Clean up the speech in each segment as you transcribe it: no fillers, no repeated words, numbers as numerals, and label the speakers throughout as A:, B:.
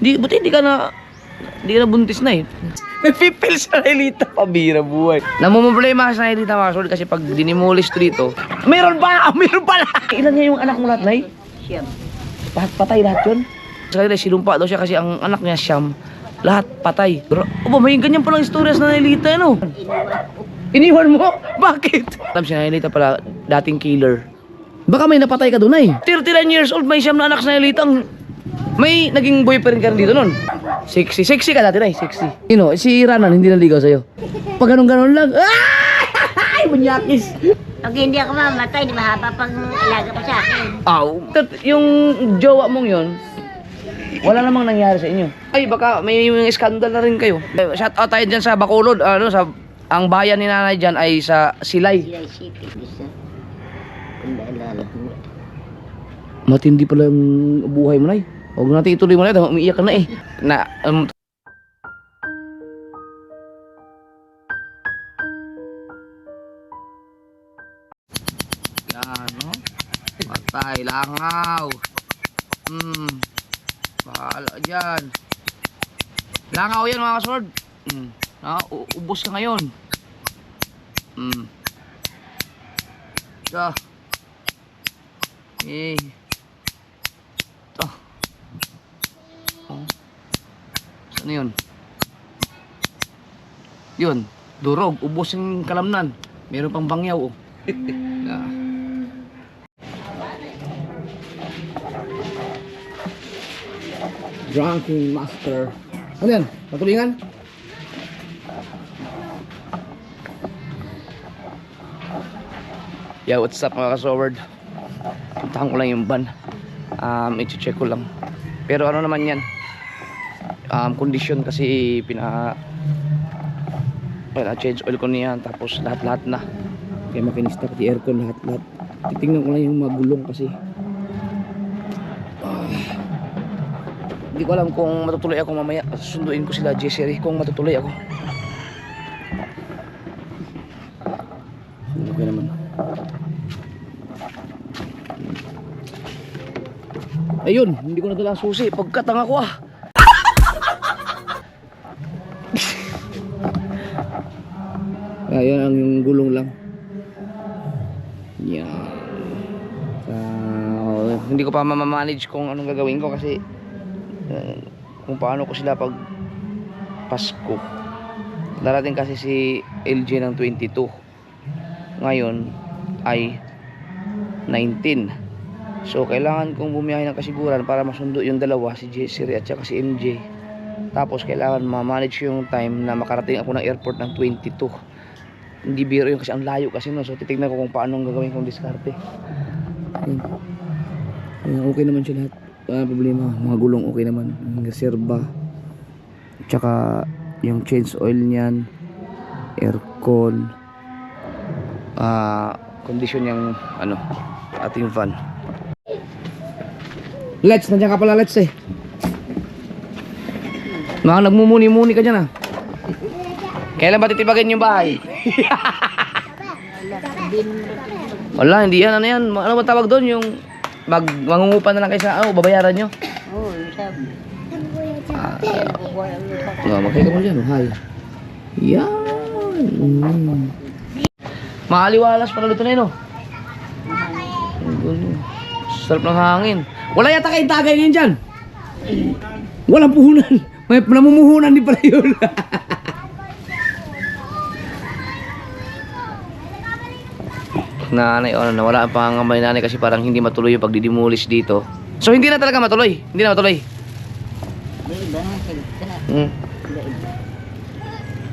A: Buti hindi ka na buntis na eh. Nagpipil sa Nailita, pabira buhay. Namumblema sa Nailita mga kasword kasi pag dinimulis to dito, meron pa! Meron pala! Ilan nga yung anak mo lahat, Nay?
B: Siyam.
A: Patay lahat yun? Sa kanila, sinumpa daw siya kasi ang anak niya siyam. Lahat patay. Pero, may ganyan palang istorya sa Nailita, ano? Iniwan mo? Bakit? Alam siya, Nailita pala, dating killer. Baka may napatay ka doon, Nay. 39 years old, may siyam na anak sa Nailita. May naging boyfriend ka rin dito nun? Sexy ka dati, Nay, sexy. Si Ranan, hindi naligaw sa'yo. Pag ganun lang, ay, bunyakis.
B: Pag hindi ako mamatay, di mahaba pang ilaga pa sa akin.
A: Yung jowa mong yun, wala namang nangyari sa inyo. Ay, baka may skandal na rin kayo. Shout out tayo dyan sa Bacolod, ang bayan ni nanay dyan ay sa Silay.
B: Silay City, bisa. Kung naalala mo.
A: Matindi pala ang buhay mo, Nay. Huwag natin ituloy mo na, umiiyak ka na eh. Yan, no? Patay, langaw. Bahala dyan. Langaw yan mga kasword. Ubos ka ngayon. Ito. Ito. Saan yun? Yun, durog, ubos yung kalamnan. Meron pang bangyaw, oh. Drunken Master. Ano yan? Patulingan? Yeah, what's up mga kasoward? Puntahan ko lang yung van. I-check ko lang. Pero ano naman yan? Condition kasi change oil ko niyan. Tapos lahat-lahat na. Kaya makinista pati aircon lahat-lahat. Titingnan ko lang yung magulong kasi. Hindi ko alam kung matutuloy ako mamaya. Susunduin ko sila Jessery kung matutuloy ako. Okay naman. Ayun, hindi ko nadala ang susi. Pagkatanga ko ah. Ayan ang yung gulong lang. Yan. Hindi ko pa mamamanage kung anong gagawin ko kasi kung paano ko sila pag Pasko. Darating kasi si LJ ng 22. Ngayon ay 19. So kailangan kong bumiyahe ng kasiguran para masundo yung dalawa, si Jessery at saka si MJ. Tapos kailangan ma-manage yung time na makarating ako ng airport ng 22. Hindi biro yun kasi ang layo kasi no. So titignan ko kung paano gagawin kong diskarte. Okay naman siya lahat. Problema, mga gulong okay naman. Ang reserva. Tsaka yung change oil niyan, aircon, condition yung ating van. Let's, nandiyan ka pala, Let's eh. Mga nagmumuni-muni ka dyan ah. Kailan ba titibagin yung bahay? Wala, hindi yan, ano yan. Ano ba tawag doon? Yung mangungupa na lang kayo sa babayaran nyo?
B: Oo, sabi.
A: Magkaya ka mo dyan, hi. Yan. Maaliwalas pala dito na yun, oh. Sarap ng hangin. Wala yata kayong tagay ngayon dyan. Walang puhunan. May namumuhunan din pala yun. Nanay, nawala ang pangangambay nanay kasi parang hindi matuloy yung pagdidimulis dito. So hindi na talaga matuloy. Hindi na matuloy.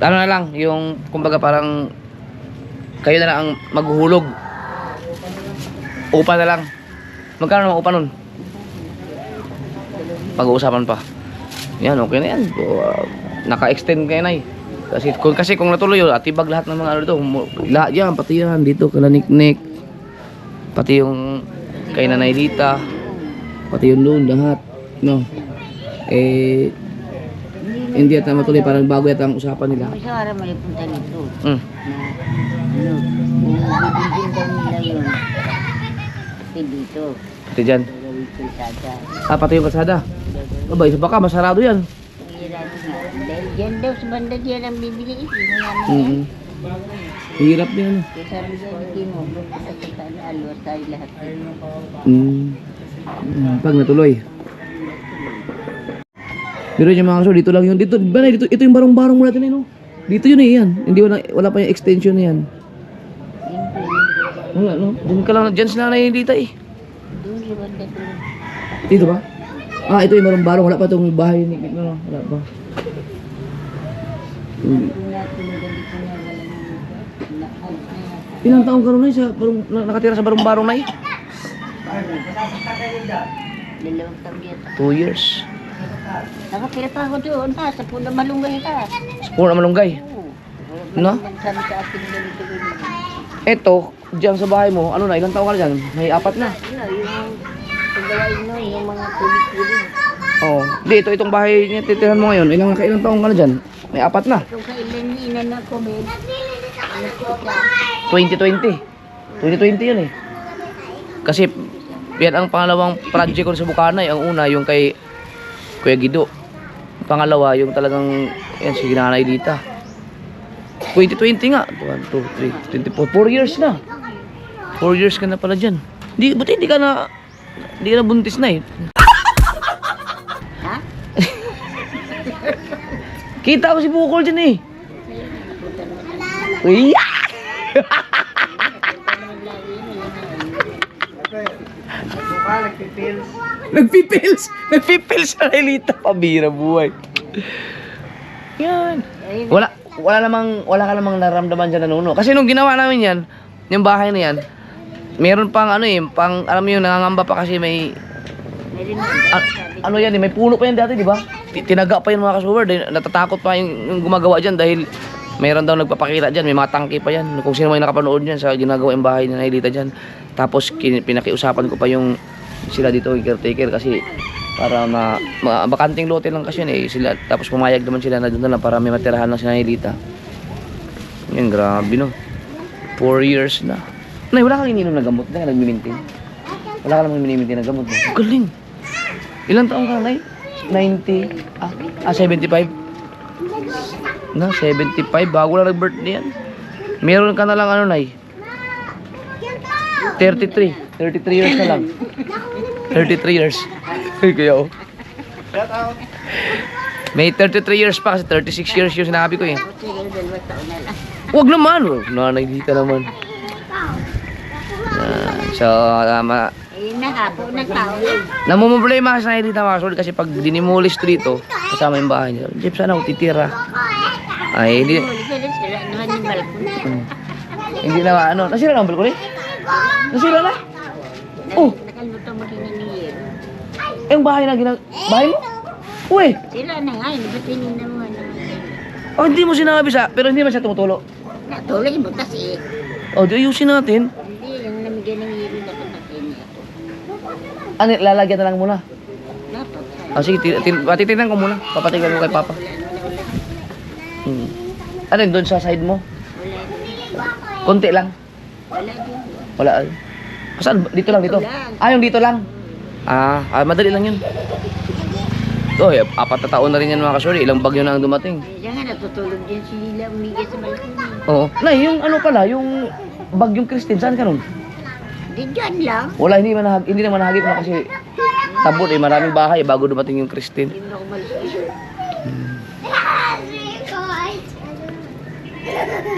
A: Ano na lang, yung kumbaga parang kayo na lang ang maghuhulog. Upa na lang. Magkano naman upa nun? Pag-uusapan pa. Yan, okay na yan. Naka-extend kayo na eh. Kasi kung natuloy yun, atibag lahat ng mga ano dito. Lahat yan, pati yan. Dito, kalaniknik. Pati yung kay Nanay Lita. Pati yung doon, lahat. No? Hindi yata matuloy. Parang bago yata ang usapan nila.
B: May sa araw may punta nito.
A: Pati dyan.
B: yung kalsada.
A: Pati yung kalsada. Aba, isa baka masarado yan.
B: Hirap nga. Dahil dyan daw sa banda dyan ang bibili. Mayaman yan.
A: Mm. Hirap din ano.
B: Kaya sabi ko, hindi mo. Basta sa sana, alwas tayo lahat.
A: Pag natuloy. Pero yung mga kaso, dito lang yun. Dito, ba na, dito, ito yung barong-barong mo natin eh, no? Dito yun eh, yan. Hindi wala pa yung extension na yan. Wala, no? Diyan ka lang, dyan sila na yung dita eh.
B: Doon sa banda doon.
A: Dito ba? Ah, ito yung barong-barong. Wala pa itong bahay ni no? Wala pa.
B: Kung natin ganito na walang
A: Ilang taong ka rin na sa barong, nakatira sa barong-barong na eh?
B: dalawang taon yata.
A: 2 years.
B: Nakatira pa ako doon, sa Puna Malunggay ka.
A: Sa Puna Malunggay.
B: Oo.
A: No?
B: Sabi sa akin ganito ganito.
A: Ito, diyan sa bahay mo, ano na, ilang taong ka na dyan? May 4 na.
B: Ano, yung paggawain mo, yung mga kulit-kulit.
A: Oo. Di, itong bahay niya titirahan mo ngayon. Ilang taong ka na dyan? May 4 na.
B: Kung kailan ina na ko, babe.
A: 2020. 2020 yun eh. Kasi, yan ang pangalawang project ko sa Bukanay. Ang una, yung kay Kuya Guido. Pangalawa, yung talagang, yan, si Nanay Dita. 2020 nga. 1, 2, 3, 24. 4 years na. 4 years ka na pala dyan. Buti hindi ka na buntis na eh.
B: Ha?
A: Kita ko si Bukol dyan eh. Uy! Nagpipils sa Elita. Pabira buhay. Yan. Wala ka namang naramdaman dyan na nuno. Kasi nung ginawa namin yan, yung bahay na yan, meron pang ano eh, alam mo yung nangangamba pa kasi may,
B: Meron na.
A: ano yan eh, may puno pa yan dati, di ba? Tinaga pa yung mga kasuber, natatakot pa yung gumagawa dyan dahil mayroon daw nagpapakita dyan, may mga tangke pa yan. Kung sino may nakapanood dyan sa ginagawa yung bahay na Elita dyan. Tapos pinakiusapan ko pa yung sila dito, yung caretaker, kasi para bakanting lote lang kasi yun eh sila, tapos pumayag naman sila na doon na lang para may matirahan lang si Elita. Yan, grabe no. 4 years na. Nay, wala kang ininom na gamot na nagmi-maintain. Wala ka namang mini-maintain na gamot. Galing. Ilang taong ka, Nay? 90, 75. Na, 75. Bago lang nag-birthday yan. Meron ka na lang ano, Nay? 33. 33 years na lang. 33 years. Ay, kaya oh. May 33 years pa kasi 36 years yung sinabi ko eh.
B: Sige, 2 taon na lang.
A: Huwag naman. Nanay dito naman. So,
B: Ayun na, habo na tao yun.
A: namumblema kasi na dito mga kasolid kasi pag dinimulis to dito, kasama yung bahay niya. Jeep, sana ako titira. Ay, hindi.
B: Sila naman yung balkon.
A: Hindi na ano. Nasira na ang balkon eh? Nasira na? Oh,
B: Nakalimutan mo rin ni
A: yung bahay na bahay mo? Uy!
B: Sila na nga, ba't tinignan mo ano?
A: Oh, hindi mo sinabi pero hindi man siya tumutulo.
B: Natuloy mo kasi.
A: Oh, di ayusin natin.
B: Hindi, yung namigay ng hilo dapat natin ito.
A: Ano, lalagyan na lang muna.
B: Dapat.
A: Oh, sige, patitignan ko muna. Papatigan mo kay Papa. Ano yun, doon sa side mo?
B: Wala.
A: Konti lang.
B: Wala din.
A: Wala. Saan? Dito lang, dito? Ah, yung dito lang. Madali lang yun. Ito, 4 na taon na rin yan mga kasuri. Ilang bagyo na ang dumating.
B: Diyan nga, natutulog din sila umigay sa balkon.
A: Oo. Nay, yung ano pala, yung bagyong Christine, saan ka nun?
B: Di dyan lang.
A: Wala, hindi naman nahagip na kasi tabot eh. Maraming bahay bago dumating yung Christine.
B: Hindi mo ako malis.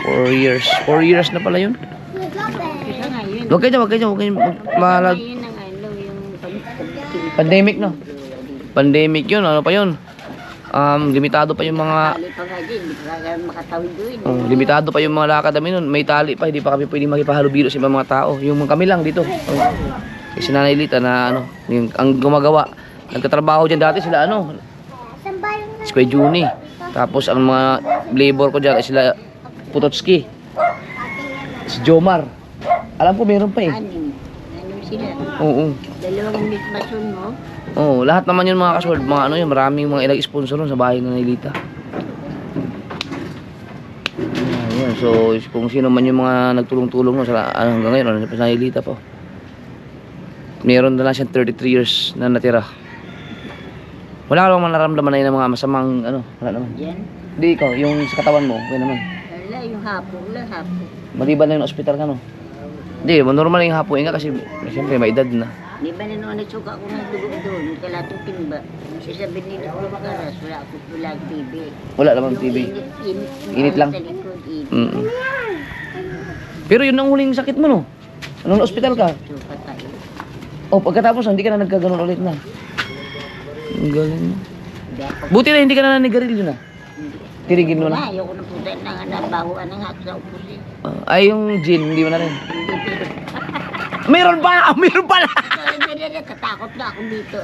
A: 4 years. 4 years na pala yun.
B: Kaya nga yun.
A: Huwag kayo malag.
B: Yun ang ano, yung
A: Pandemic, no? Pandemic yun. Ano pa yun? Limitado pa yung mga...
B: tali pa nga dyan, hindi pa nga makatawid doon.
A: limitado pa yung mga lakad namin nun. May tali pa. Hindi pa kami pwede makipahalubilo sa mga tao. Yung kami lang dito. Si Nanay Lita na ano, ang gumagawa. Nagtatrabaho dyan dati sila ano. Si Kuya Juni. Tapos ang mga labor ko dyan ay sila Putotski. Si Jomar. Alam ko meron pa eh.
B: Anim sila.
A: Oo.
B: Dalawang mason mo.
A: Oo, lahat naman yun mga kasword, mga ano yun, maraming mga ilang sponsor nun sa bahay ng Nanay Lita. Ayan, so kung sino man yung mga nagtulong-tulong nun sa hanggang ngayon, ano sa Nanay Lita po. meron na lang siyang 33 years na natira. Wala ka namang nararamdaman na yun ng mga masamang ano, wala naman.
B: Yan.
A: Hindi ikaw, yung sa katawan mo, okay naman.
B: Wala, yung hapon lang, hapon.
A: Maliban na yung ospital ka, no? Hindi, normal yung hapuin nga kasi siyempre may edad na.
B: Di ba na nung nagsuka ko ng dugo doon, kalatong timba. Sasabihin nila ko makaras, wala ako pulang TV.
A: Wala namang TV. Init lang.
B: Sa likod, init.
A: Mm. Pero yun ang huling sakit mo, no? Nung ospital ka.
B: So, patay.
A: O, pagkatapos, hindi ka na nagkaganon ulit na. Ang galing mo.
B: Dapat.
A: Buti na hindi ka na nanigarilyo na. Tirigin mo
B: Wala,
A: na.
B: ayoko na puta na nga nabahuan na nga ako sa upusin.
A: Ay, yung gin, hindi mo na rin.
B: Hindi, pero...
A: Meron pa! Meron pala!
B: Hindi, natatakot na ako dito.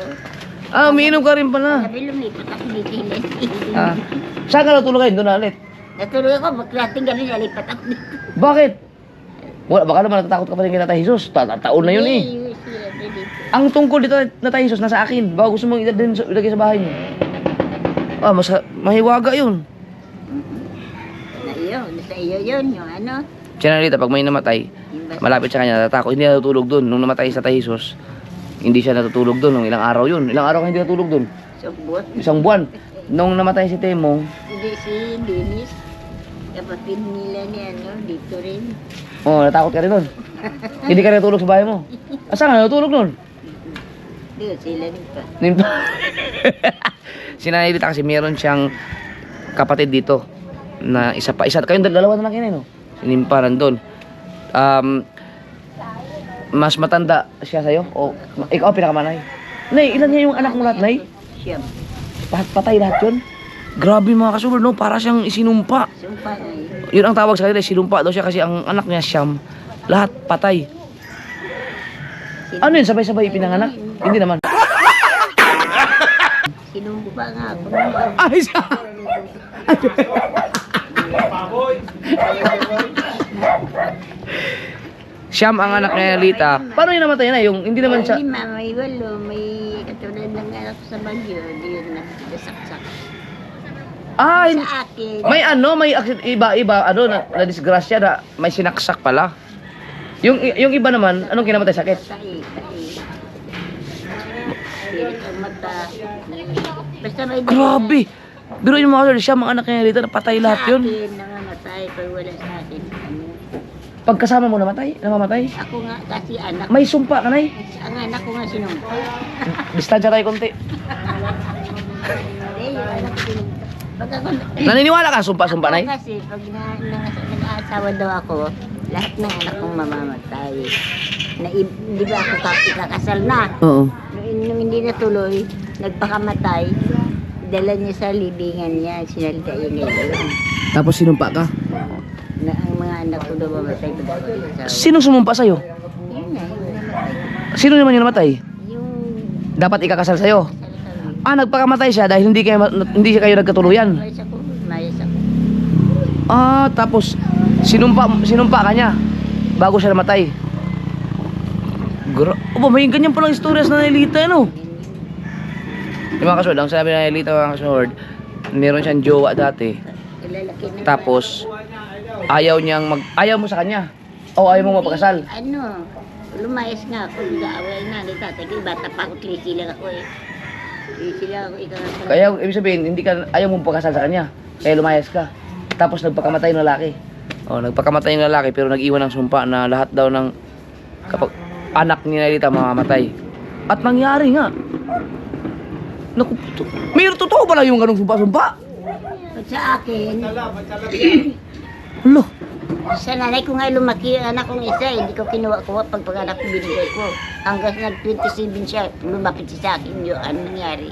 A: Ah, umiinom ka rin pala.
B: Sabi, lumipat ako dito.
A: Ah, saan ka natulog kayo? Doon na ulit.
B: Natuloy ako, magklating ganun, nalipat ako dito.
A: Bakit? Wala, baka naman natatakot ka pa rin kay Tatay Jesus. Taon na yun eh. Ang tungkol dito na Tatay Jesus nasa akin. Baka gusto mong ilagay sa bahay niyo. Ah, mahiwaga yun.
B: Sa iyo yun, yung ano.
A: Siya na pag may namatay, malapit sa kanya, natatakot. Hindi na natutulog doon. Nung namatay sa Tatay Jesus, hindi siya natutulog doon. Nung ilang araw yun. Ilang araw ka hindi natulog doon.
B: Subot.
A: Isang buwan. Nung namatay si Temong,
B: Hindi si Dennis. Kapatid nila ni ano, dito rin.
A: oh, natakot ka rin doon. Hindi ka natulog sa bahay mo. Asa ka natulog doon?
B: Dito sila nito.
A: Nimto. Sinanilita kasi meron siyang kapatid dito na isa kayong dalawa na lang kinay, no? Sinimpa nandun. Mas matanda siya sa'yo? O ikaw pinakamanay? Nay, ilan niya yung anak mo lahat, Nay?
B: Siyam.
A: Patay lahat yun? Grabe mga kasulod, no? Para siyang isinumpa.
B: Sumpa na yun.
A: Yun ang tawag sa kanila, sinumpa daw siya kasi ang anak niya siyam. Lahat patay. Ano yun, sabay-sabay pinanganak? Hindi naman.
B: Sinumpa nga ako.
A: Ay, siya! Siyam ang anak ni Lita. Paano yun namatay na? Yung hindi naman siya...
B: May lima, may walo, may katulad ng anak ko sa Bagyo. Di yun nasaksak.
A: Ah,
B: Sa akin.
A: may ano, may iba, ano, na disgrasya na may sinaksak pala. Yung iba naman, anong kinamatay sakit?
B: Tae. Pilit ang mata. Basta may
A: Grabe! Pero yung mga kapatid, siya mga anak ni Lita, napatay lahat yun.
B: Sa akin, nangamatay. Pag wala sa akin, ano.
A: Pagkasama mo namamatay?
B: Ako nga kasi anak.
A: May sumpa ka, Nay.
B: Ang anak ko nga sinumpa.
A: Distansya tayo konti.
B: Hindi, yung anak ko sinumpa. Pag ako,
A: Naniniwala ka, sumpa-sumpa, Nay?
B: ako kasi, pag nag-aasawa daw ako, lahat ng anak kong mamamatay. Di ba ako kakasal na?
A: Oo.
B: Nung hindi natuloy, nagpakamatay, dala niya sa libingan niya, sinalita niya ngayon.
A: Tapos sinumpa ka?
B: Na ang mga anak ko daw mamatay pag ako asawa.
A: Sinong sumumpa sa'yo?
B: Yun na, yung namatay.
A: Sino naman yung namatay?
B: Yung
A: Dapat ikakasal sa'yo?
B: sabi,
A: Ah, nagpakamatay siya dahil hindi siya kayo nagkatuluyan.
B: mayas ako.
A: Ah, tapos sinumpa ka niya bago siya namatay. May ganyan palang istorya sa Nanelita, ano? Yung mga kasunod, ang sabi na Nanelita, mga kasunod, meron siyang jowa dati.
B: Lalaki na.
A: Tapos, ayaw mo sa kanya. O ayaw mo mapakasal.
B: Ano, lumayas nga ako, nag-aaway na, ni tatay, bata pa ako, 3 lang ako eh. 3 lang ako, ikakasal.
A: Kaya, ibig sabihin, ayaw mo mapakasal sa kanya. Kaya lumayas ka. Tapos, nagpakamatay ng lalaki. O, nagpakamatay ng lalaki, pero nag-iwan ng sumpa na lahat daw ng kapag anak ni Nelita mamamatay. At nangyari nga. Naku, mayroon totoo ba lang yung ganong sumpa-sumpa?
B: Pag sa akin,
A: Hala.
B: sa nanay ko nga lumaki ang anak kong isa, hindi ko kinuha ko pag anak ko binigay ko. Hanggang nag-27 siya, lumapit siya sa akin yung ano nangyari.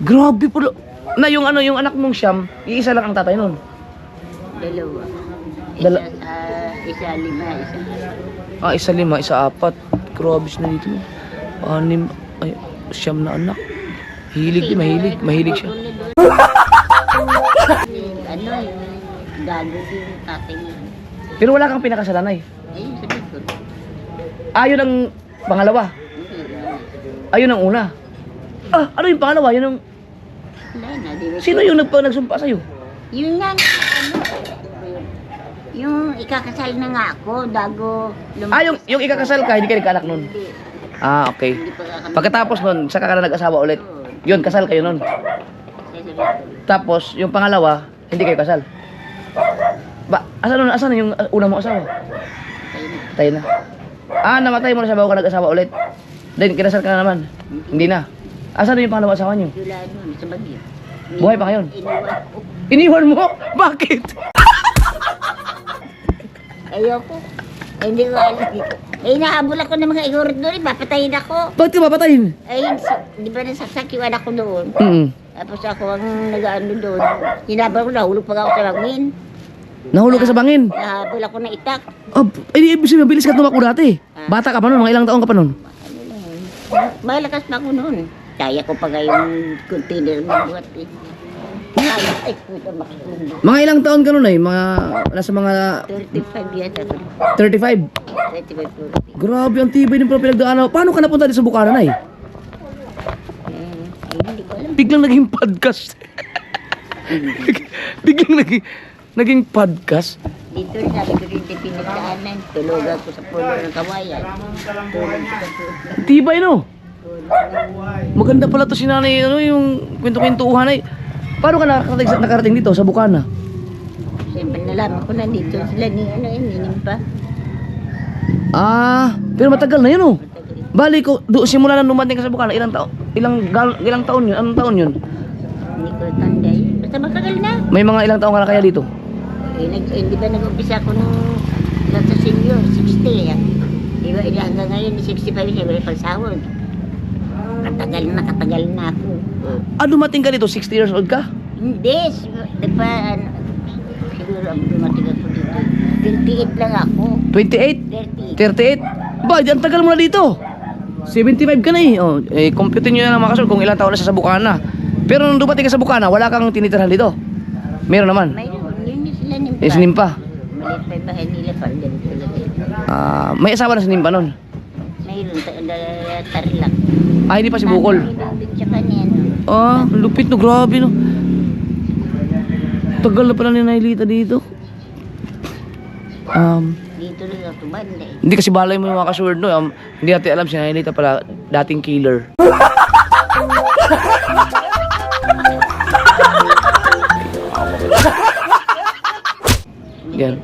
A: Grabe pala. Na yung anak mong siyam, iisa lang ang tatay nun.
B: Dalawa.
A: Dala-
B: Isa 5, isa.
A: Ah, isa 5, isa 4. Grabe siya na dito. 6, ay, siyam na anak. Mahilig siya.
B: Ano yung gago din yung tatay niya.
A: Pero wala kang pinakasalanay.
B: Ayun, sabi ko.
A: Ayun ang pangalawa.
B: Hindi.
A: Ayun ang una. Ah, ano yung pangalawa? Yun ang...
B: Wala na, di ba?
A: Sino yung nagsumpa sa'yo?
B: Yun nga, ano, yung ikakasal na nga ako, dago
A: Ah, yung ikakasal ka, hindi ka nagkaanak nun.
B: Hindi.
A: Ah, okay.
B: Hindi pa kami.
A: Pagkatapos nun, saka ka na nag-asawa ulit. Yun, kasal kayo nun. Tapos, yung pangalawa, hindi kayo kasal. Asan yung una mo asawa? Tayo na. Ah, namatay mo na siya bago ka nag-asawa ulit. Then, kinasal ka na naman. Hindi na. Asan yung pangalawa asawa niyo?
B: Wala nun, sa Bagyo.
A: Buhay pa ngayon?
B: Iniwan ko.
A: Iniwan mo? Bakit?
B: Ayoko. Hindi ko alam dito. Nahabol ako ng mga igorot doon, papatayin ako.
A: Bakit ka papatayin?
B: Di ba nasaksak yung anak ko doon? Tapos ako ang nag-ano doon. Hinabal ko, nahulog pa ako sa bangin.
A: Nahulog ka sa bangin?
B: Nahabol ako ng itak.
A: Oh, ibig sabihin, mabilis ka tumakbo dati. Bata ka pa nun, mga ilang taon ka pa nun?
B: Ano lang. Malakas pa ako noon. Kaya ko pa yung container magbuhat eh. Ay, puta makikita.
A: Mga ilang taon ka nun ay? Nasa mga
B: 35 years ako.
A: 35?
B: 35 po.
A: Grabe, ang tibay ng pinagdaanan. Paano ka napunta dito sa Bukana, Nay?
B: Hindi ko alam.
A: Biglang naging podcast. Biglang naging podcast.
B: Dito rin sabi ko rin yung pinagdaanan. Tulugan ko sa puno ng kawayan. Tulog ko sa puno.
A: Tibay, no? Maganda pala to si nanay, yung kwento-kwentuhan ay. Paano ka nakarating dito sa Bukana?
B: Siyempre nalaman ko na dito sila ni pa.
A: Ah, pero matagal na yun, oh. Bali ko, simula na dumating ka sa Bukana, ilang taon yun? Anong taon yun?
B: Hindi ko tanda yun. Basta matagal na.
A: May mga ilang taon ka na kaya dito?
B: Di ba nag-umpisa ako nung nasa senior, 60 yan. Di ba hanggang ngayon, 65 siya, wala pang sahod. Katagal na ako.
A: Ah, dumating ka dito, 60 years old ka?
B: Hindi, di ba, siguro ang dumating ako dito. 38 lang ako.
A: 28?
B: 38.
A: 38? Ba, ang tagal mo na dito. 75 ka na eh. Oh, computin nyo na mga kasol kung ilang taon na siya sa Bukana. Pero nung dumating ka sa Bukana, wala kang tinitirhan dito? Meron naman?
B: Mayroon, yun yung sila nimpa.
A: Is Nimpa?
B: Maliit pa yung bahay nila, parang ganito lang eh.
A: Ah, may asawa na si Nimpa nun?
B: Mayroon, Tarlac.
A: Ah, hindi pa si Bukol.
B: Tsaka niya, no?
A: Ah, lupit no, grabe no. Tagal na pala ni Nailita dito.
B: Dito rin ako banda eh.
A: Hindi kasi balay mo yung mga kasword no. Hindi natin alam si Nailita pala dating killer. Yan.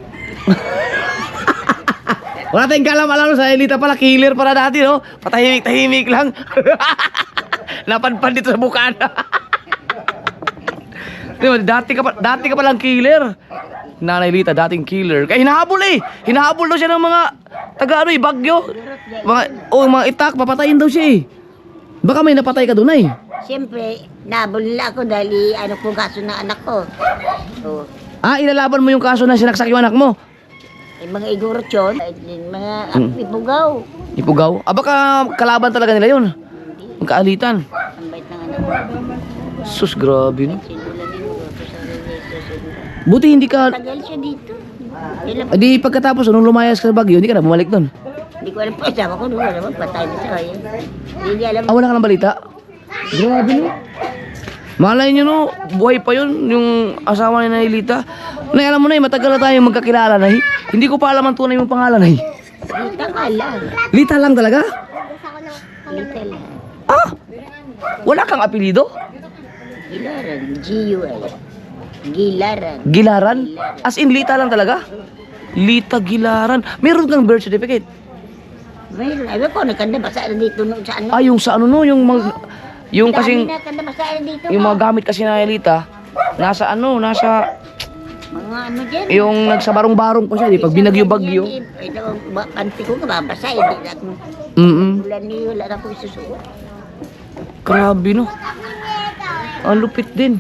A: Wala tayong kalam-alam sa Nailita pala killer para dati no. Patahimik-tahimik lang. Napadpad dito sa Bukana. Diba, dati ka palang killer. Nanay Lita, dating killer. Kaya hinahabol eh. Hinahabol daw siya ng mga taga Bagyo. Mga itak, papatayin daw siya eh. Baka may napatay ka doon eh.
B: Siyempre, nabol nila ako dahil ano kung kaso ng anak ko. Oh.
A: Ah, ilalaban mo yung kaso na sinaksak yung anak mo.
B: Mga igorot yun, mga ipugaw.
A: Ipugaw? Ah, baka kalaban talaga nila yun. Magkaalitan.
B: Ang bait ng anak ko.
A: Sus, grabe no.
B: Sinulan din mo ko sa relationship.
A: Buti hindi ka...
B: Tagal siya dito. Ilang,
A: Di pagkatapos, nung lumayas ka sa Baguio, hindi ka na bumalik doon.
B: hindi ko alam pa, sama ko doon, alam mo, patay na siya. Hindi alam.
A: Ah, wala ka ng balita? Grabe no. Malay nyo no, buhay pa yun, yung asawa ni Nailita. Nay, alam mo na matagal na tayong magkakilala na. Hindi ko pa alam ang tunay mong pangalan na.
B: Lita ka lang.
A: Lita lang talaga?
B: Lita lang.
A: Ah, wala kang apelido?
B: Gilaran, G-U-L. Gilaran.
A: Gilaran? As in, Lita lang talaga? Lita Gilaran. Meron kang birth certificate?
B: Mayroon. Ay, ko, nagkanda basa na dito noon sa ano.
A: Ah, yung sa ano no, yung kasing,
B: Dami na kanda basa na dito.
A: yung mga gamit kasi na Lita, nasa ano, nasa,
B: Mga ano dyan.
A: yung nagsabarong-barong pa siya, di, pag binagyo-bagyo.
B: Ito, panty ko kababasa, hindi na ako. Ulan niyo, wala na ako isusuot.
A: Grabe no. Ang lupit din.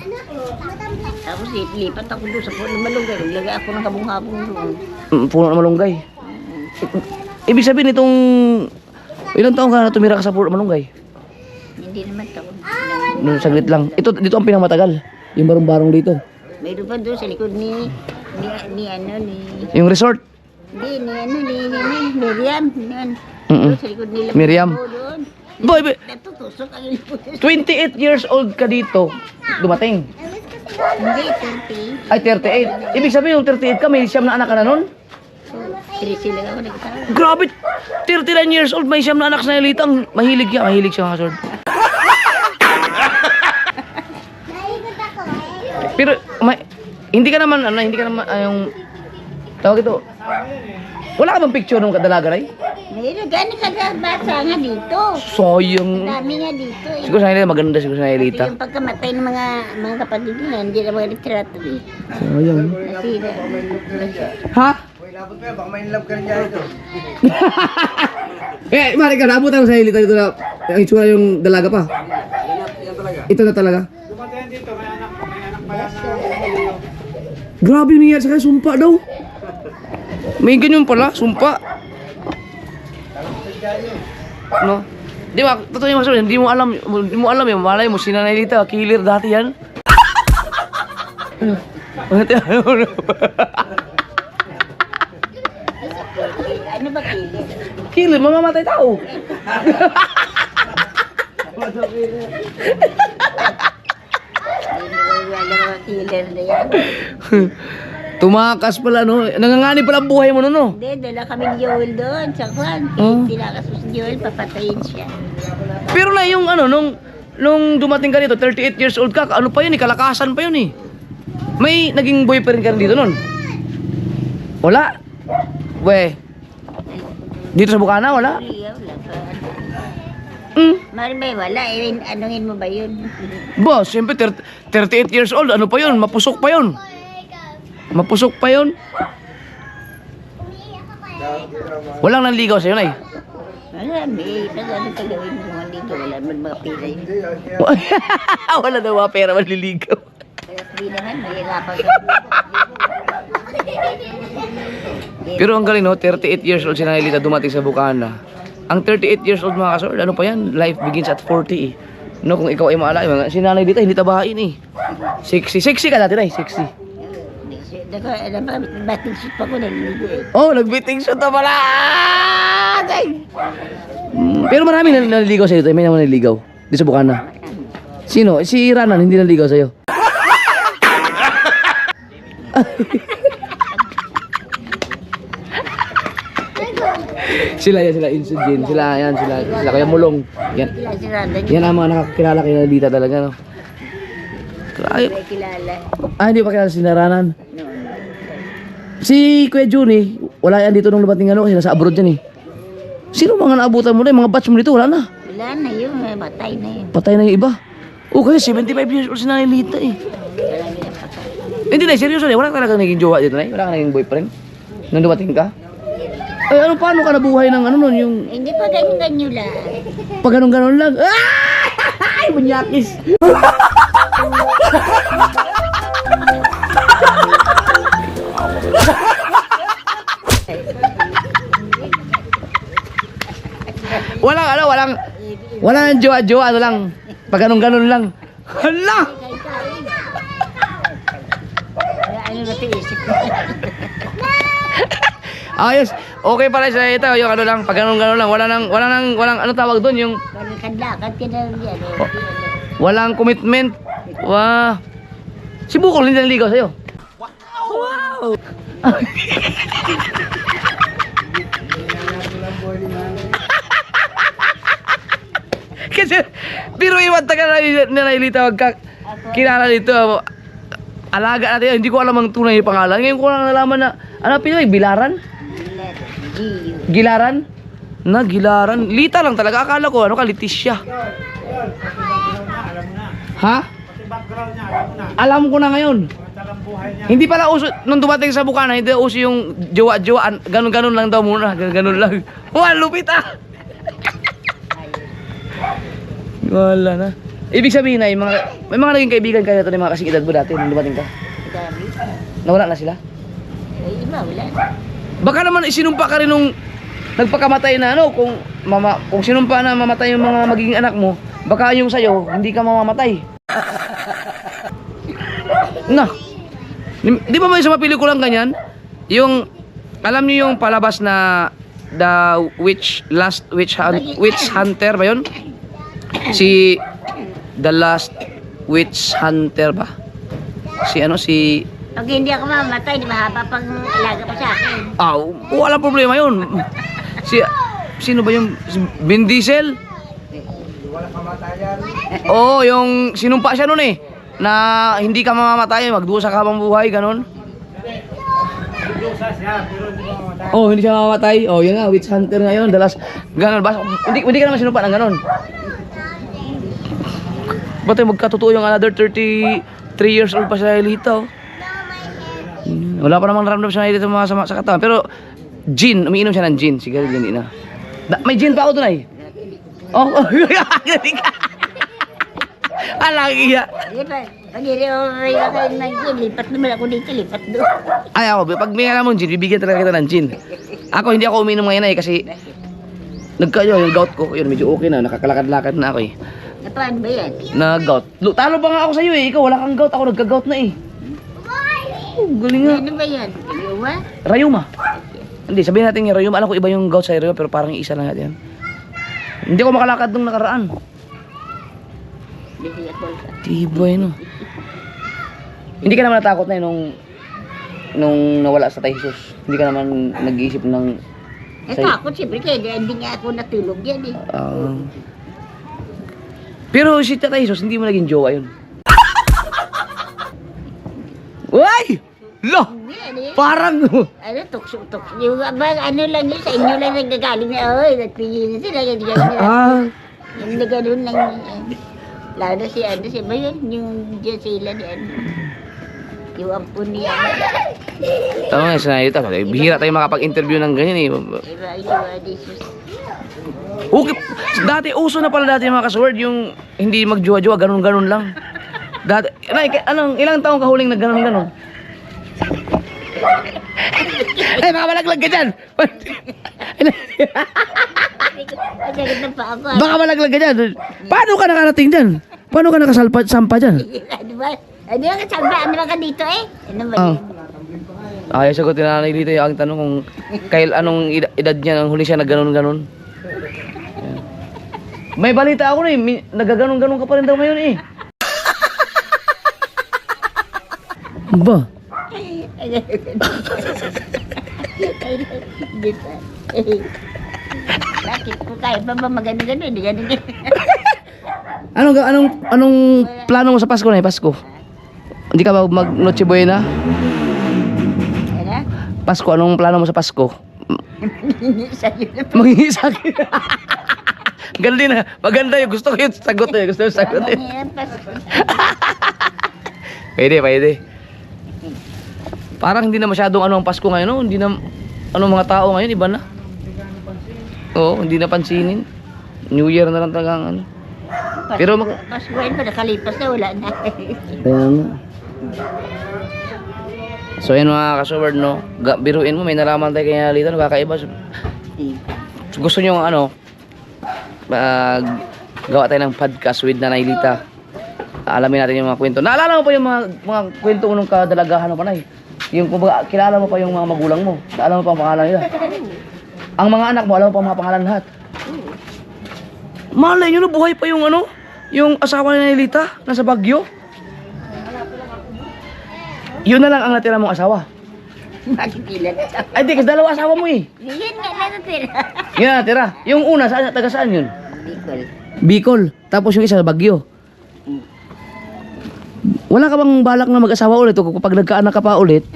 B: Tapos lipat ako doon sa puno malunggay. Naglagay ako ng kabong-habong doon.
A: Puno na malunggay. Ibig sabihin itong, ilang taon ka na tumira ka sa puno na malunggay?
B: Hindi naman taon.
A: Nung saglit lang. Dito ang pinamatagal. Yung barong-barong dito.
B: Mayroon pa doon sa likod ni
A: Yung resort.
B: Hindi, ni Miriam. Yan.
A: Mm-mm.
B: Doon sa likod nila.
A: Miriam.
B: Doon.
A: Boy,
B: Natutusok ang ilipot.
A: 28 years old ka dito. Dumating.
B: Hindi, 30.
A: Ay, 38. Ibig sabihin yung 38 ka, may siyam na anak ka na nun?
B: 13 lang ako nagkataon.
A: Grabe, 39 years old, may siyam na anak sa Nailita. Ang mahilig siya mga sword. Pero, hindi ka naman, yung, tawag ito, wala ka bang picture ng kadalaga, Ray?
B: Mayroon, gano'n kagabasa nga dito.
A: Sayang.
B: Dami nga dito eh.
A: Siguro sa Nailita, maganda siguro sa Nailita.
B: Yung pagkamatay ng mga kapatid nila, hindi na mga litrato eh.
A: Sayang.
B: Nasira.
A: Ha? Eh, mali ka, naabot ako sa Nailita dito na, ang itsura yung dalaga pa. Ito na talaga. Grabe yung nangyari sa kanya, sumpa daw. May ganyan pala, sumpa. No? Di ba, totoo yung masabi, hindi mo alam yung malay mo, sinanaylita, killer dati yan.
B: Ano ba kilit?
A: Killer, mamamatay tao.
B: Wala mga killer na yan.
A: Tumakas pala, no? Nanganganib pala ang buhay mo, no?
B: Hindi, dala kami ni Joel doon sa kwan.
A: Oh.
B: Tinakas mo si Joel, papatayin siya.
A: Pero na yung ano, nung dumating ka dito, 38 years old ka, ano pa yun eh, kalakasan pa yun eh. May naging boyfriend ka rin dito nun? Wala? We, dito sa Bukana, wala?
B: Wala pa.
A: Hmm.
B: Wala. Anongin mo ba yun?
A: Boss, siyempre 38 years old, ano pa yun? Mapusok pa yun. Mapusok pa yun. Walang nanligaw sa'yo, Nay.
B: Wala, may. Ano tagawin mo mga dito? Wala naman mga pila yun.
A: Wala daw mga pera manliligaw.
B: Kaya sabi naman, mahirapan ka.
A: Pero ang galing, no? 38 years old si Nailita dumating sa Bukana. Ang 38 years old mga kasord, ano pa yan? Life begins at 40 eh. No, kung ikaw ay maalala, si Nailita hindi tabahin eh. Sexy ka dati, Nay, sexy.
B: Alam ba, bating shoot pa ko naliligo eh.
A: Oh, nagbiting shoot na pala! Pero marami na naliligaw sa'yo, may naman naliligaw. Di sa Bukana. Sino? Si Ranan, hindi naliligaw sa'yo. Sila Insidin, sila kaya mulong. Yan.
B: Kilala si Randa.
A: Yan ang mga nakakilala kay Nalita talaga, no? Grabe.
B: Hindi kilala.
A: Hindi pa kilala si Naranan.
B: No.
A: Si Kuya Juni, wala yan dito nung dumating ano kasi nasa abroad yan eh. Sino mga naabutan mo na? Mga batch mo dito, wala na.
B: Wala na yun, matay na yun.
A: Patay na yung iba. O kasi 75 years old si Nalita eh.
B: Wala nila patay.
A: Hindi na, seryoso na. Wala ka talaga naging jowa dito na. Wala ka naging boyfriend. Nung dumating ka. Ay, ano, paano ka nabuhay ng ano nun? Yung
B: Hindi pa ganyan-ganyan lang.
A: pag ganun lang. Ay, bunyakis. Walang jowa-jowa, ano lang. Pag ganun lang. Hala!
B: Ano na ito isip ko?
A: Ayos. Okay pala sa ito, yung ano lang, pag ganun lang. Walang ano tawag doon, yung
B: Lakad-lakad ka na yan.
A: walang commitment. Wah. Si Bukol hindi naligaw sa'yo. Wow! Kasi, pero iwan taga na Nailita, wag ka kilala dito. Alaga natin, hindi ko alam ang tunay yung pangalan. Ngayon ko lang nalaman na, ano pinag Bilaran? Gilaran? Gilaran. Lita lang talaga. Akala ko, ano ka, Leticia. Ha? Alam ko na ngayon. Hindi pala uso, nung dumating sa Bukana, hindi uso yung jowa-jowa. Ganun-ganun lang daw muna. Ganun lang. Wah, lupit ah! Wala na. Ibig sabihin na, may mga naging kaibigan kayo na ito ng mga kasing edad mo dati nung dumating ka.
B: Dami.
A: Nawala na sila?
B: Ay, iba, wala.
A: Baka naman isinumpa ka rin nung nagpakamatay na ano, kung sinumpa na mamatay yung mga magiging anak mo, baka yung sa'yo, hindi ka mamamatay. Na. Di ba may sa mga pelikulang ganyan? Yung, alam niyo yung palabas na The Last Witch Hunter ba yun? The Last Witch Hunter ba? Si
B: Pag hindi ako mamatay, di mahaba pang alaga ko sa akin.
A: Ah, wala problema yun. Sino ba yung si Vin Diesel? Oo, yung sinumpa siya nun eh. Na hindi ka mamamatay, magdusa ka habang buhay, ganun. Oh, hindi siya mamamatay. Oh, yun nga, witch hunter ngayon. Dalas, ganun. Hindi ka naman sinumpa ng ganun. Ba't tayo magkatotoo yung another 33 years old pa siya Elita, oh. Wala pa namang naramdam siya dito sa katawan. Pero, gin, umiinom siya ng gin. Sige, hindi na. May gin pa ako doon ay. Oh, galing ka. Alang iya.
B: Di ba? Pag hindi ako may kakain ng gin, lipat naman ako dito, lipat doon.
A: Ay ako, pag may alam mong gin, bibigyan talaga kita ng gin. Ako, hindi ako uminom ngayon ay kasi yung gout ko, yun, medyo okay na, nakakalakad-lakad na ako eh.
B: Paano ba yan?
A: Na-gout. Talo pa nga ako sa'yo eh, ikaw wala kang gout, ako nagka-gout na eh. Oh, galing nga.
B: Ano ba yan? Ayuwa?
A: Rayuma. Hindi, sabihin natin yung Rayuma. Alam ko iba yung gout sa Rayuma pero parang isa lang natin. Hindi ako makalakad nung nakaraan.
B: Hindi ako.
A: Tibay no. Hindi ka naman natakot na nung nawala sa Tay Jesus. Hindi ka naman nag-iisip ng...
B: Takot siyempre kaya hindi nga ako natulog yan eh.
A: Pero si Tatay Jesus, hindi mo naging jowa yun. Uy! Lo!
B: Hindi,
A: Parang...
B: ano, tukso-tukso. Yung ano lang yun, sa inyo lang nagagaling na, oy, nagpigil na sila, yung naganoon lang yun. Lalo na si ba yun? Yung dyan sila ni ano. Yung ampun niya.
A: Tama nga, sinayo tayo. Bihira tayo makapag-interview ng ganyan eh.
B: Iba, Jesus.
A: Okay, dati, uso na pala dati yung mga kasword, yung hindi magjowa-jowa, ganun-ganun lang. Dati, ilang taong ka huling nagganon-ganon? Ay, baka malaglag ka dyan! Baka malaglag ka dyan! Paano ka nakarating dyan? Paano ka nakasampa dyan?
B: Ano ba? Ano ba sabi? Ano ba ka dito eh? Ano ba yun?
A: Ay, sagutin na nanay dito yung tanong kung anong edad niya nang huli siya nagganon-ganon. May balita ako na eh, nagaganon-ganon ka pa rin daw ngayon eh. Ba?
B: Bakit ko kaya ba magano-gano? Hindi ganun.
A: Anong plano mo sa Pasko na eh, Pasko? Hindi ka ba mag Noche Buena?
B: Ano?
A: Pasko, anong plano mo sa Pasko?
B: Sa'yo na po.
A: Mangingisag. Ganda din ha. Maganda yung gusto ko yung sagot eh. Gusto ko yung sagot eh. Pwede. Parang hindi na masyadong ang Pasko ngayon, no? Hindi na, mga tao ngayon, iba na. Oo, hindi na pansinin. New Year na lang talaga ang ano. Pero
B: Paskuhan pa, nakalipas na, wala na.
A: Kaya nga. So yun mga kasubard, no? Biruin mo, may nalaman tayo kay Alita, no? Kakaiba. Gusto nyo gawa tayo ng podcast with Nanay Lita. Alamin natin yung mga kwento. Naalala mo pa yung mga kwento nung kadalagahan mo pa na eh. Yung kilala mo pa yung mga magulang mo. Alam mo pa ang pangalan nila. Ang mga anak mo, alam mo pa ang mga pangalan lahat. Malay nyo, buhay pa yung yung asawa ni Lita, nasa Baguio. Yun na lang ang natira mong asawa.
B: Bakit ilan?
A: Ay, di, kasi dalawa asawa mo eh.
B: Yan nga na natira.
A: Yun na natira. Yung una, taga saan yun?
B: Bicol.
A: Bicol. Tapos yung isa, Baguio. Wala ka bang balak na mag-asawa ulit o kapag nagkaanak ka pa ulit?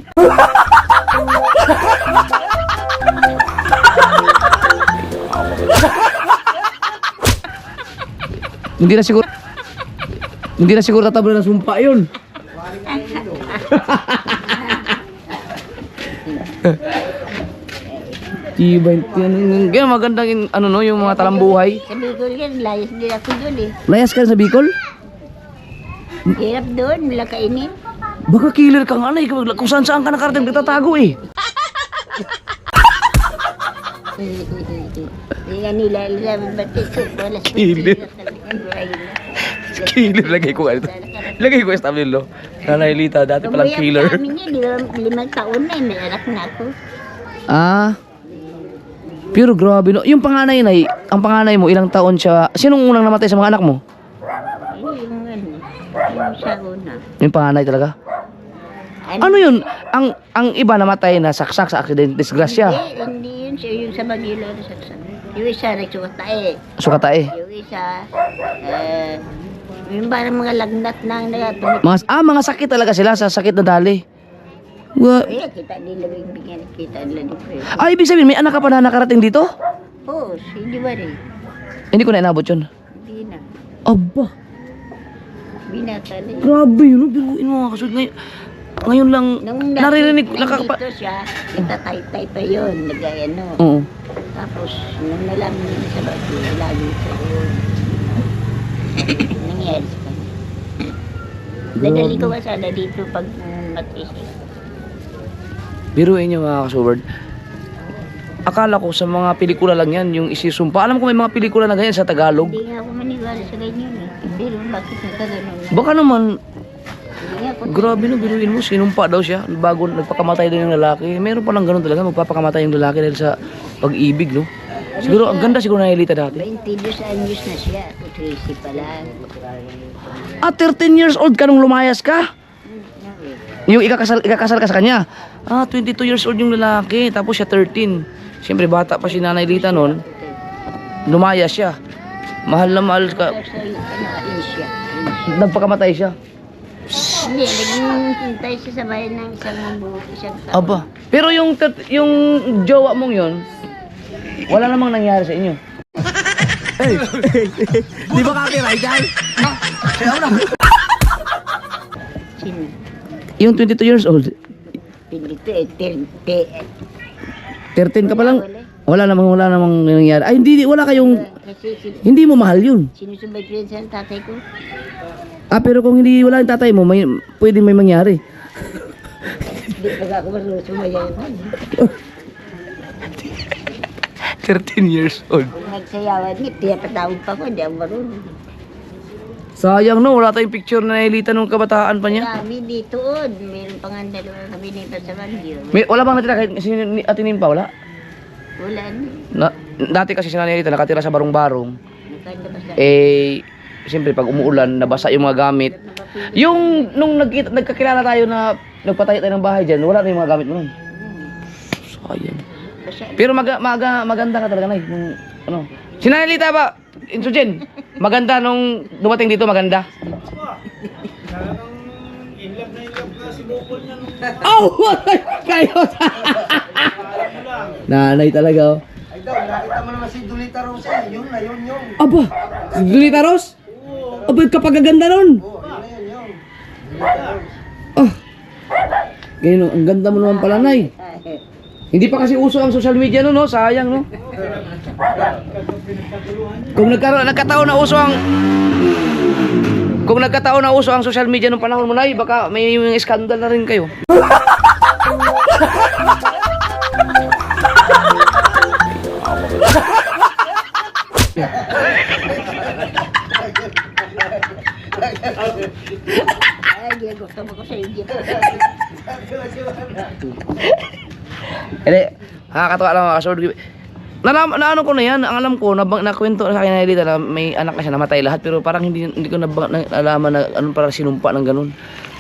A: Hindi na siguro tatabla ng sumpa yun. Tibay. Kaya magandang yung mga talambuhay.
B: Sa Bicol yan, layas din ako doon eh.
A: Layas ka sa Bicol?
B: Hirap doon, wala kainin.
A: Baka killer ka nga na eh. Kung saan ka nakarating, nagtatago eh.
B: Hindi nga nila alam ba't ito. Wala sa
A: Killer. Killer, lagay ko ano. Lagay ko estabilo. Nanay Lita, dati palang killer.
B: Kami niya, 5 taon na eh, may anak na ako.
A: Ah. Pero grabe no. Yung panganay na, ang panganay mo, ilang taon siya? Sinong unang namatay sa mga anak mo?
B: Yung sa una.
A: Yung panganay talaga? Ano yun? Ang iba namatay na saksak sa aksidente, disgrasya.
B: Hindi yun siya, yung sa Manila na saksak. Yung isa nagsukatae.
A: Sukatae.
B: Yung isa, yung parang mga lagnat na nagatumit.
A: Mga sakit talaga sila sa sakit na dali.
B: Eh, kita nila yung bigyan, kita nila dito eh.
A: Ibig sabihin, may anak ka pa na nakarating dito?
B: Oo, hindi ba rin?
A: Hindi ko na inabot yun.
B: Hindi na.
A: Aba,
B: Binata na yun.
A: grabe yun. Biruin mo mga kasud. Ngayon lang,
B: Nung
A: naririnig,
B: nandito siya, itatay-tay pa yun, nagayano.
A: Oo.
B: Tapos, nung nalaman niya sa bago, lagi sa yun. Nangyari sa kanya. Nadali ko ba sana dito pag matisig?
A: Biruin nyo mga kasubard. Akala ko sa mga pelikula lang yan, yung isisumpa. Alam ko may mga pelikula na ganyan sa Tagalog.
B: Hindi nga ako maniwala sa ganyan eh. Pero bakit nagkaganon?
A: Baka naman,
B: Hindi nga ako.
A: grabe no, biruin mo, sinumpa daw siya bago nagpakamatay din yung lalaki. Meron palang ganun talaga, magpapakamatay yung lalaki dahil sa pag-ibig, no? Siguro, ang ganda siguro na Elita dati.
B: 22 anyos na siya. 30 pa lang.
A: 13 years old ka nung lumayas ka? Yung ikakasal ka sa kanya. 22 years old yung lalaki, tapos siya 13. Siyempre, bata pa si Nanay Lita noon. Lumayas siya. Mahal na mahal ka.
B: Siya.
A: Nagpakamatay siya.
B: Hindi, naghintay siya sa bayan ng isang taon.
A: Aba. Pero yung jowa mong yon, wala namang nangyari sa inyo. Di ba copyright yan?
B: Sino?
A: Yung 22 years old,
B: Pinito
A: 13 ka pa lang. Wala namang nangyari. Ay, wala kayong,
B: Kasi
A: hindi mo mahal yun.
B: sinusumbay ko yun sa tatay ko.
A: Pero kung hindi wala yung tatay mo, pwede may mangyari.
B: Hindi pa ako marunong sumayaw man.
A: 13 years old.
B: Kung nagsayawan niya, pinapatawag pa ko, hindi ako marunong.
A: Sayang no, wala tayong picture na Elita nung kabataan pa niya.
B: Kami dito, meron pa nga dalawa kami nito sa Baguio.
A: Wala bang natira kahit si Atinin pa, wala?
B: Wala na.
A: Dati kasi si Nanay Elita nakatira sa barong-barong.
B: Nakanda pa sa...
A: Siyempre pag umuulan, nabasa yung mga gamit. Yung nung nagkakilala tayo na nagpatayo tayo ng bahay dyan, wala na yung mga gamit mo nun. Sayang. Pero maganda ka talaga, Nay. Nung, ano. Si Nanay Elita ba? Insujen, maganda nung dumating dito, maganda. Kayo! Nanay talaga, oh.
C: Ay daw, nakita mo naman si Dulita Rosa. Yun na, yun.
A: Aba, si Dulita Ros? Aba, kapagaganda nun.
C: Oo, yun.
A: Ganyan, ang ganda mo naman pala, Nay. Hindi pa kasi uso ang social media no, no? Sayang, no? Kung nagkataon na uso ang social media nung panahon mo, Nay, baka may scandal na rin kayo.
B: Ay, gusto mo ko sa iyo.
A: Hindi, nakakatawa lang mga kasod. Naano ko na yan, ang alam ko, nakwento sa akin na Elita na may anak na siya, namatay lahat, pero parang hindi ko nalaman na anong parang sinumpa ng ganun.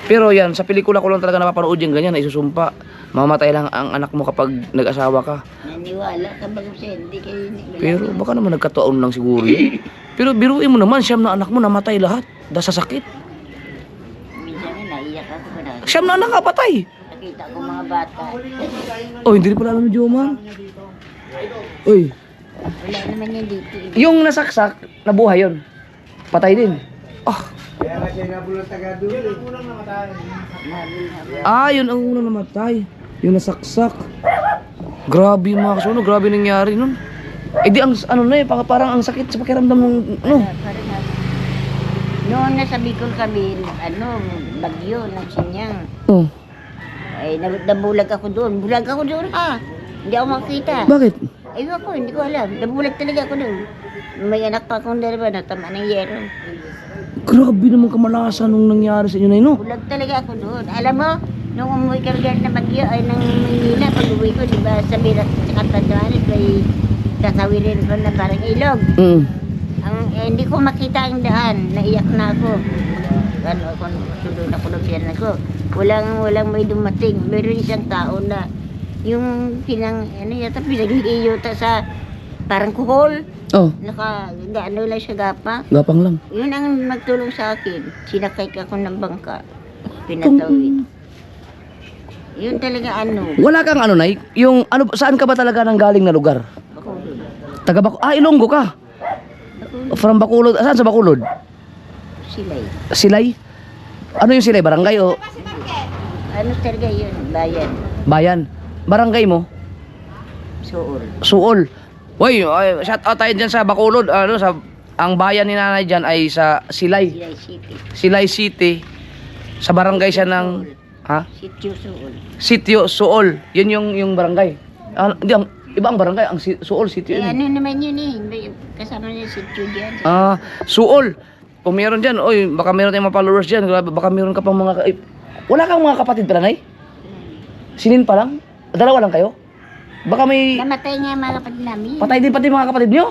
A: Pero yan, sa pelikula ko lang talaga napapanood yung ganyan, na isusumpa. Mamatay lang ang anak mo kapag nag-asawa ka.
B: Naniwala ka ba kasi hindi kayo...
A: Pero baka naman nagkataon lang siguro yun. Pero biruin mo naman, siyam na anak mo namatay lahat, dahil sa sakit.
B: Minsan nga naiyak ako pa na.
A: Siyam na anak kapatay.
B: Nakita ko mga bata.
A: Oh, hindi rin pala alam ni Joman. Uy,
B: Wala naman yan dito.
A: yung nasaksak, nabuhay yun. Patay din.
C: Kaya nga siya nabulang taga Duli.
A: Yun ang unang namatay. Yung nasaksak. Grabe yung mga kasuno, grabe nangyari nun. Di ang ano na parang ang sakit sa pakiramdam ng
B: Parang noon nasa Bicol kami, bagyo ng Sinyang.
A: Oh,
B: Ay, nabulag ako doon. Bulag ako doon Hindi ako makita.
A: bakit?
B: Ayun ako, hindi ko alam. Nabulag talaga ako doon. May anak pa akong dalawa na tama ng yero.
A: Grabe naman kamalasan nung nangyari sa inyo na no?
B: Bulag talaga ako doon. Alam mo, nung umuwi ka rin na bagyo ay nang Maynila, pag uwi ko, di ba, sa Birat sa Katanduanes, may tatawirin ko na parang ilog. Hindi ko makita ang daan, naiyak na ako. Ano ako, sunod ako ng piyan ko. walang may dumating. Meron isang tao na yung pinagliyota sa parang kuhol.
A: Oh,
B: Gaano lang siya gapa.
A: gapang lang.
B: Yun ang nagtulong sa akin. Sinakay ako ng bangka. Pinatawid. Yun talaga
A: Wala kang Nay? Yung saan ka ba talaga nang galing na lugar?
B: Bacolod.
A: Taga Ilonggo ka. From Bacolod. Saan sa Bacolod?
B: Silay.
A: Silay? Ano yung Silay? Barangay o
B: Ano talaga yun? Bayan.
A: bayan? Barangay mo?
B: Suol.
A: Suol. Uy, shout out tayo dyan sa Bacolod. Ang bayan ni nanay dyan ay sa Silay.
B: Silay City.
A: Silay City. Sa barangay siya ng... Ha?
B: Sitio Suol.
A: Sitio Suol. Yun yung barangay. Hindi, iba ang barangay. Ang Suol, Sitio yun.
B: Ano naman yun eh. Kasama niya sitio dyan.
A: Suol. Kung meron dyan, baka meron tayong mga followers dyan. Baka meron ka pang mga... wala kang mga kapatid pala, Nay? Sinin pa lang? Dalawa lang kayo? Baka may...
B: Namatay nga mga kapatid namin.
A: Patay din pati mga kapatid nyo?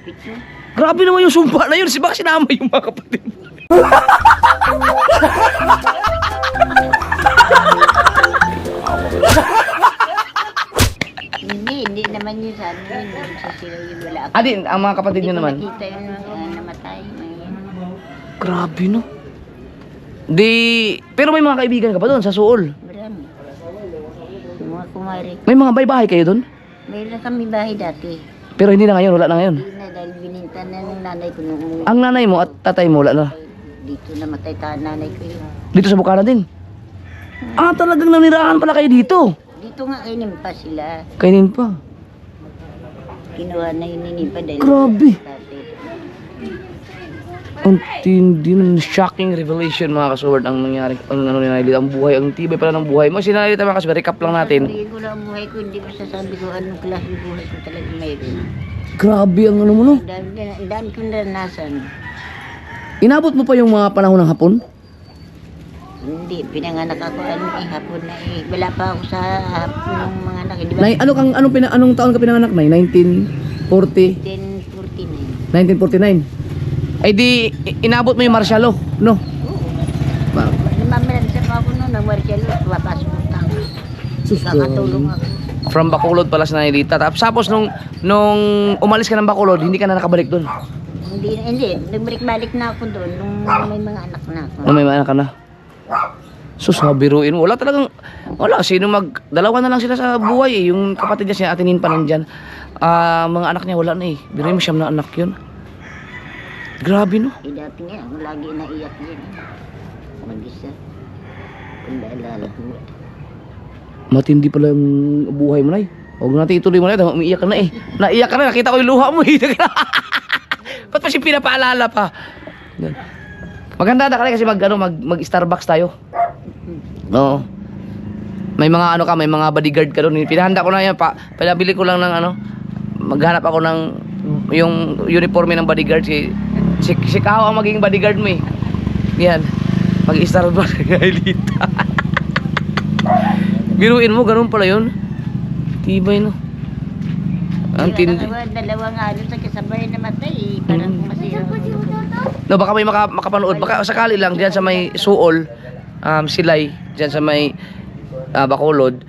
B: Picture.
A: Grabe naman yung sumpa na yun. Baka sinama yung mga kapatid mo.
B: Hindi naman yun sa amin. Sa sila yung wala ako.
A: Adin, ang mga kapatid nyo naman.
B: Hindi ko nakita yung mga namatay.
A: Grabe, no? Pero may mga kaibigan ka pa doon sa Suol.
B: Marami. Yung mga kumari.
A: May mga bahay kayo doon?
B: Mayroon kami bahay dati.
A: Pero hindi na ngayon, wala na ngayon.
B: Hindi na dahil bininta na ng nanay ko nung umuwi.
A: Ang nanay mo at tatay mo, wala na.
B: Dito namatay nanay ko yun.
A: Dito sa Bukana din. Talagang nanirahan pala kayo dito.
B: Dito nga inimpa sila.
A: Kainin pa.
B: Kinuha na yung ninimpa dahil
A: Grabe.
B: dati.
A: Ang tindi ng shocking revelation mga kasword ang nangyari. Ang ang buhay, ang tibay pala ng buhay mo. Sinalita mga kasword, recap lang natin.
B: Hindi ko lang ang buhay ko, hindi ko sasabi ko anong klaseng buhay ko talaga mayroon.
A: Grabe ang ano mo no.
B: Ang dami kong naranasan.
A: Inabot mo pa yung mga panahon ng hapon?
B: Hindi, pinanganak ako hapon na eh. Wala pa ako sa hapon ng mga anak. Di ba?
A: Nay, anong taon ka pinanganak, Nay? 1940?
B: 1049.
A: 1949? Ay di, inabot mo yung martial law, no?
B: Oo. Namamalansa pa ako noon, nag-martial law, papasok ng tao. Kakatulong ako.
A: From Bacolod pala sa Nanilita. Tapos nung umalis ka ng Bacolod, hindi ka na nakabalik doon.
B: Hindi. Nagbalik-balik na ako doon nung may mga anak na ako.
A: May mga anak ka na. Sus, biruin mo. Wala. Dalawa na lang sila sa buhay eh. Yung kapatid niya, si Atinin pa nandyan. Mga anak niya, wala na eh. Biruin mo, siyam na anak yun. Grabe no.
B: Dati nga, ako lagi naiyak yan. Mag-isa. Kung naalala ko.
A: Matindi pala yung buhay mo, Nay. Huwag natin ituloy mo na. Umiiyak ka na eh. Naiyak ka na. Nakita ko yung luha mo eh. Ba't pa siya pinapaalala pa? Yan. Maganda na kasi mag-Starbucks tayo. Oo. May mga may mga bodyguard ka doon. Pinahanda ko na yan pa. Pinabili ko lang ng maghanap ako ng yung uniforme ng bodyguard si Kao ang maging bodyguard mo eh. Yan. Mag-Starbucks Gailita. Biruin mo, ganun pala yun. Tibay no. Ang tindi.
B: Dalawang sa kasabay na matay eh. Parang masira.
A: No, baka may makapanood. Baka sakali lang diyan sa may Suol, Silay, diyan sa may Bacolod.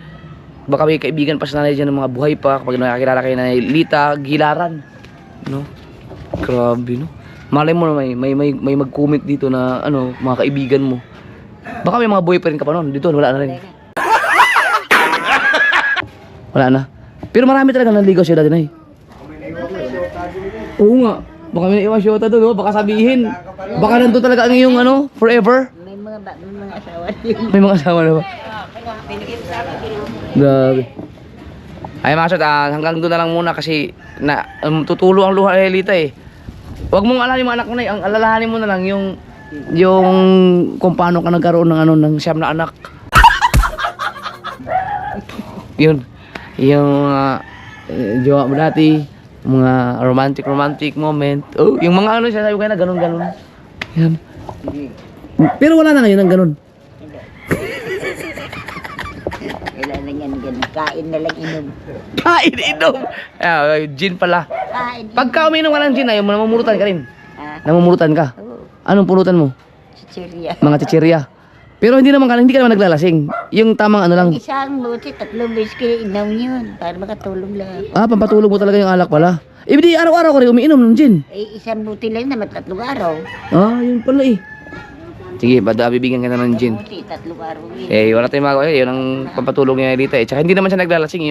A: Baka may kaibigan pa sa nanay diyan ng mga buhay pa kapag nakakilala kayo na Lita Gilaran. No? Grabe no. Malay mo na may mag-comment dito na mga kaibigan mo. Baka may mga boyfriend ka pa noon. Dito wala na rin. Wala na. Pero marami talaga naligaw siya dati na eh. Oo nga. Baka may naiwan syota doon, no? Baka sabihin. Baka nandun talaga ang iyong forever.
B: May mga asawa din.
A: May mga asawa na ba? Grabe. Ay mga kasod, hanggang doon na lang muna kasi tutulo ang luha ni Lita eh. Huwag mong alalahanin mo anak mo na eh. Ang alalahanin mo na lang yung kung paano ka nagkaroon ng siyam na anak. Yun. Yung jowa mo dati, mga romantic moment. Oh, yung mga sasabi ko na ganun. Yan. Pero wala na ngayon ng ganun.
B: Kailangan yan ganun. Kain na lang inom.
A: Kain, inom. Gin pala.
B: Kain.
A: Pagka uminom ka ng gin, namumurutan ka rin.
B: Ah,
A: Namumurutan ka.
B: oo.
A: Anong pulutan mo?
B: Chichirya.
A: Mga chichirya. Pero hindi ka naman naglalasing. Yung tamang ano lang.
B: Isang buti, 3 beses inom yun para makatulog lang ako.
A: Ah, pampatulog mo talaga yung alak pala. Eh, di araw-araw ko rin umiinom ng gin.
B: Eh, isang buti lang naman 3 araw.
A: Ah, yun pala eh. Sige, bada bibigyan kita ng gin.
B: Buti, 3 araw yun.
A: Eh, wala tayong magawa. Yun ang pampatulog niya dito eh. Tsaka hindi naman siya naglalasing.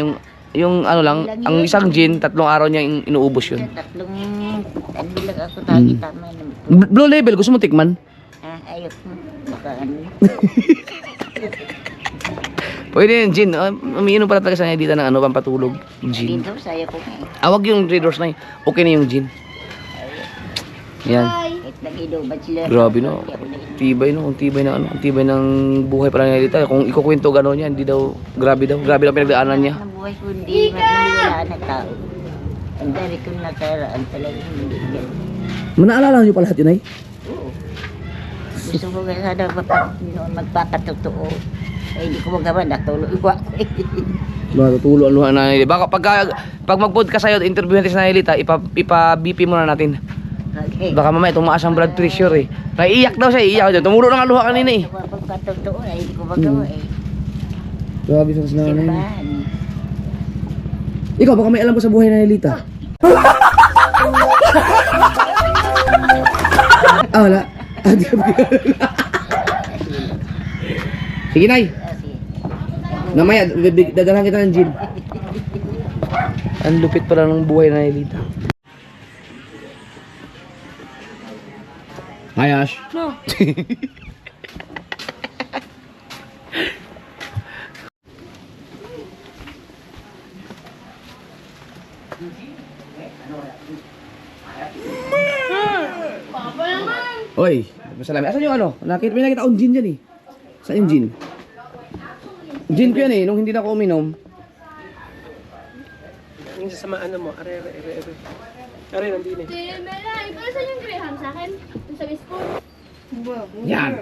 A: Yung ano lang, ang isang gin, 3 araw niya inuubos yun.
B: 3, ano lang ako tagi tama naman.
A: Blue Label, gusto mo tikman?
B: Ah, ayok mo. Baka ano.
A: Pwede yung gin. Umiinom pala talaga sa niya dito ng ano, pampatulog. Gin.
B: Dito, saya ko nga eh.
A: Awag yung readers na yun. Okay na yung gin. Yan.
B: Kahit nag-inuman sila.
A: Grabe no. Tibay no. Ang tibay na ano. Ang tibay ng buhay pala niya dito. Kung ikukwento gano'n yan, hindi daw. Grabe daw. Grabe lang pinagdaanan niya.
B: Ang buhay ko hindi maniwala na tao. Ang dari ko nakaraan talaga hindi yan.
A: Manaalala niyo pala lahat yun ay?
B: Oo. Gusto ko nga sana magpapatotoo. Eh, hindi ko magawa, natulog ko ako eh.
A: Matutulo ang luha na Nanay. Baka pag mag-podcast sa'yo, interview natin sa Nanay, ipa-BP muna natin.
B: Okay.
A: Baka mamaya tumaas ang blood pressure eh. Naiiyak daw siya, iiyak daw. Tumulo lang ang luha kanina eh.
B: Magpapatotoo eh, hindi ko magawa eh.
A: Grabe sa Nanay.
B: Simbahan.
A: Ikaw, baka may alam ko sa buhay na Nelita. Ah, wala. Ah, di ka Sige, Nay.
B: Kasi,
A: Mamaya, dadalhan kita ng gin. Ang lupit pala ng buhay na Nelita. Hi, Ash.
D: No.
A: Oy, masalamin. Asan yung ano? May nakita akong gin dyan eh. Saan yung gin? Gin ko yan eh, nung hindi na ako uminom.
E: Yung sa ano mo, are. Are, nandun eh.
D: Si Mela, ikaw saan yung Graham sa akin? Yung sa school?
A: Yan.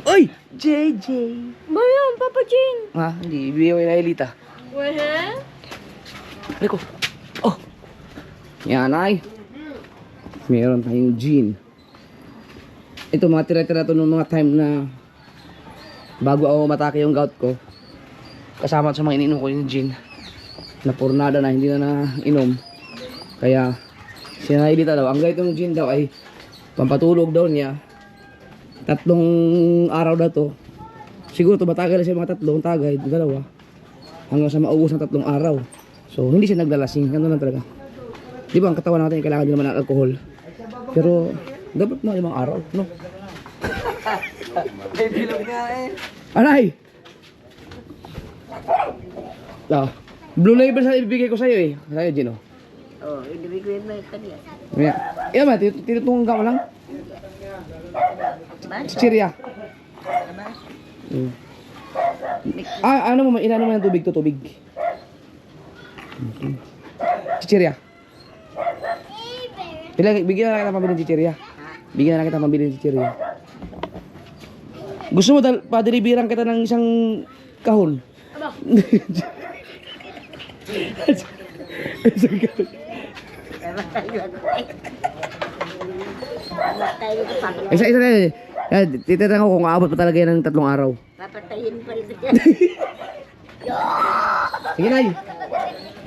A: Oy! JJ!
D: Ba yan, Papa Jing?
A: Ha? Hindi, ibigay ko yung Nelita.
D: Well,
A: Ano ko? Oh! Yan ay. Meron tayong gin. Ito mga tira-tira to nung mga time na bago ako matake yung gout ko. Kasama sa mga iniinom ko yung gin. Napurnada na, hindi na nainom. Kaya sinahilita daw. Ang ganitong gin daw ay pampatulog daw niya. 3 araw na to. Siguro to matagal na siya mga 3 tagay, 2. Hanggang sa maubos ng 3 araw. So hindi siya naglalasing, gano'n lang talaga. Di ba ang katawan natin kailangan din naman ng alcohol. Pero dapat mga 5 araw, no? Aray! Ah, Blue Label sa ibigay ko sa'yo eh. Sa'yo, Gino.
B: oh, hindi ko yun may kanya.
A: Kaya, iya ba, tinutungan ka mo lang?
B: Ba?
A: Chichirya.
B: Ba?
A: Ah, ano mo, inano mo ng tubig to, tubig. Chichirya. Bigyan na kita pambili ng chichirya. Bigyan na kita pambili ng chichirya. Gusto mo pa-deliveran kita ng isang kahon? Isang kahon. Isa na eh. Tititan ko kung aabot pa talaga yan ng 3 araw.
B: Papatayin pa rin.
A: Sige, Nay.